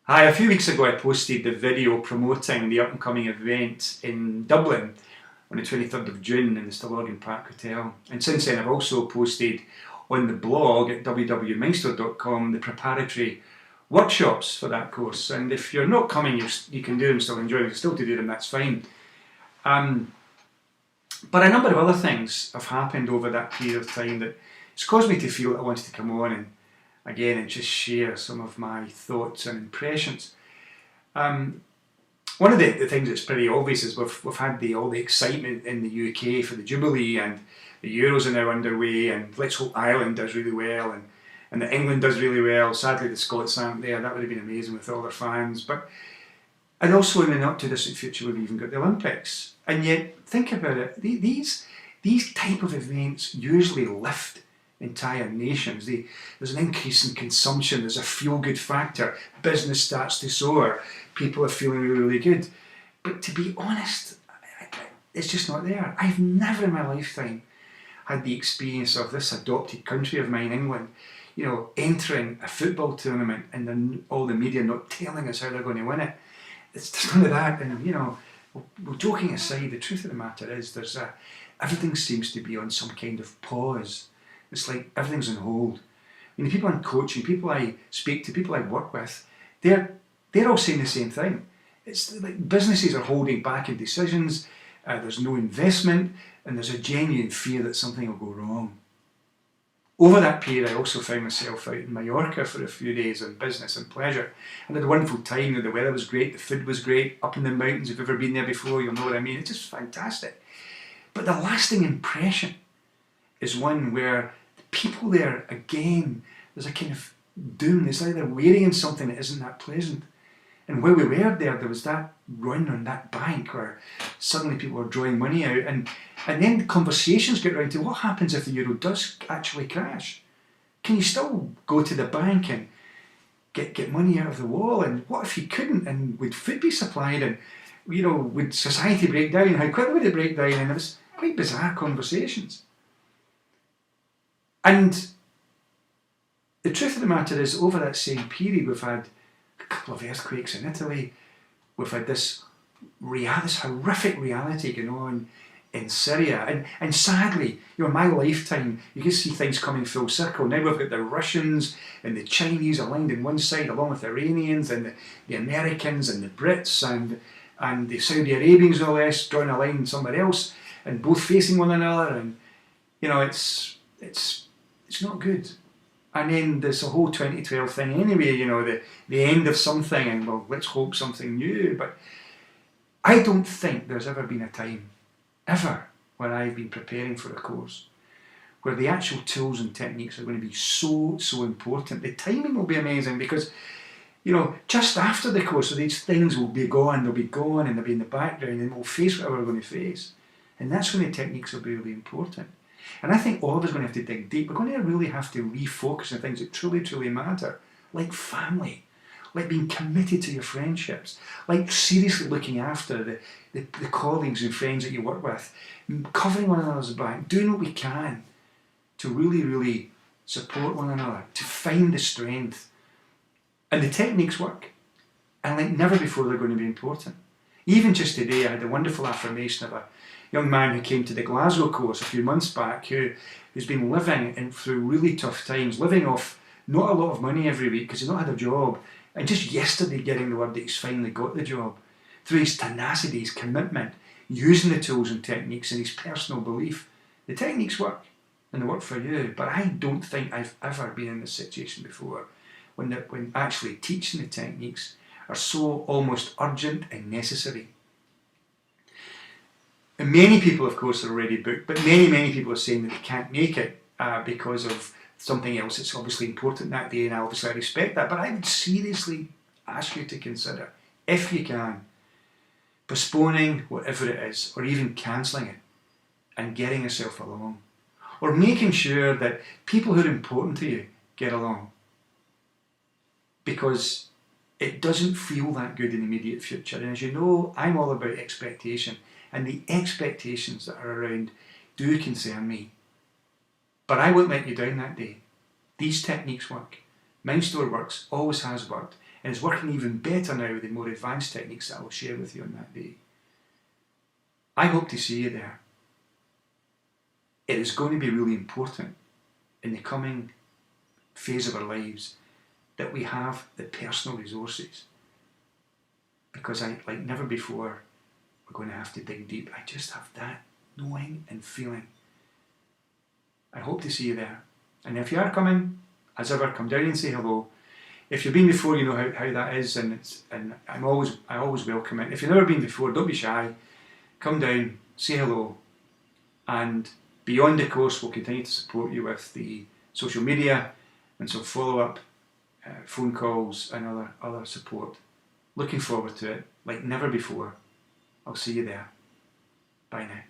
Hi, a few weeks ago I posted the video promoting the up-and-coming event in Dublin on the 23rd of June in the Stillorgan Park Hotel. And since then I've also posted on the blog at www.mindstore.com the preparatory workshops for that course. And if you're not coming, you can do them, still enjoy them, still to do them, that's fine. But a number of other things have happened over that period of time that it's caused me to feel that I wanted to come on and just share some of my thoughts and impressions. One of the things that's pretty obvious is we've had all the excitement in the UK for the Jubilee, and the Euros are now underway, and let's hope Ireland does really well, and that England does really well. Sadly the Scots aren't there. That would have been amazing with all their fans. And also in the not too distant future we've even got the Olympics. And yet, think about it, these type of events usually lift entire nations. There's an increase in consumption, there's a feel-good factor, business starts to soar, people are feeling really, really good. But to be honest, it's just not there. I've never in my lifetime had the experience of this adopted country of mine, England, entering a football tournament and then all the media not telling us how they're going to win it. It's just none of that. And well, joking aside, the truth of the matter is everything seems to be on some kind of pause. It's like everything's on hold. The people I'm coaching, people I speak to, people I work with, they're all saying the same thing. It's like businesses are holding back in decisions, there's no investment, and there's a genuine fear that something will go wrong. Over that period I also found myself out in Mallorca for a few days on business and pleasure. And I had a wonderful time. The weather was great, the food was great, up in the mountains. If you've ever been there before, you'll know what I mean. It's just fantastic. But the lasting impression is one where the people there, again, there's a kind of doom. It's like they're wearying something that isn't that pleasant. And while we were there was that run on that bank where suddenly people were drawing money out, and then the conversations get round to what happens if the euro does actually crash? Can you still go to the bank and get money out of the wall? And what if you couldn't? And would food be supplied? And would society break down? How quickly would it break down? And it was quite bizarre conversations. And the truth of the matter is, over that same period, we've had a couple of earthquakes in Italy. We've had this horrific reality going on in Syria. And sadly, in my lifetime, you can see things coming full circle. Now we've got the Russians and the Chinese aligned on one side, along with the Iranians and the Americans and the Brits and the Saudi Arabians, no less, drawing a line somewhere else, and both facing one another. And it's not good. And then there's a whole 2012 thing anyway, the end of something, and well, let's hope something new. But I don't think there's ever been a time, ever, when I've been preparing for a course, where the actual tools and techniques are going to be so important. The timing will be amazing because, just after the course, so these things will be gone, they'll be in the background, and we'll face whatever we're going to face. And that's when the techniques will be really important. And I think all of us are going to have to dig deep. We're going to really have to refocus on things that truly, truly matter, like family, like being committed to your friendships, like seriously looking after the colleagues and friends that you work with, covering one another's back, doing what we can to really, really support one another, to find the strength. And the techniques work. And like never before, they're going to be important. Even just today, I had a wonderful affirmation of a young man who came to the Glasgow course a few months back, who's been living through really tough times, living off not a lot of money every week because he's not had a job, and just yesterday getting the word that he's finally got the job. Through his tenacity, his commitment, using the tools and techniques and his personal belief. The techniques work, and they work for you, but I don't think I've ever been in this situation before when actually teaching the techniques are so almost urgent and necessary. And many people, of course, are already booked, but many people are saying that they can't make it because of something else that's obviously important that day, and obviously I respect that. But I would seriously ask you to consider, if you can, postponing whatever it is, or even cancelling it, and getting yourself along. Or making sure that people who are important to you get along. Because it doesn't feel that good in the immediate future. And as you know, I'm all about expectation. And the expectations that are around do concern me. But I won't let you down that day. These techniques work. Mindstore works, always has worked, And it's working even better now with the more advanced techniques that I will share with you on that day. I hope to see you there. It is going to be really important in the coming phase of our lives that we have the personal resources. Because like never before, we're going to have to dig deep. I just have that knowing and feeling. I hope to see you there. And if you are coming, as ever, come down and say hello. If you've been before, you know how that is, and I always welcome it. If you've never been before, don't be shy. Come down, say hello, and beyond the course, we'll continue to support you with the social media and some follow-up phone calls and other support. Looking forward to it like never before. I'll see you there. Bye now.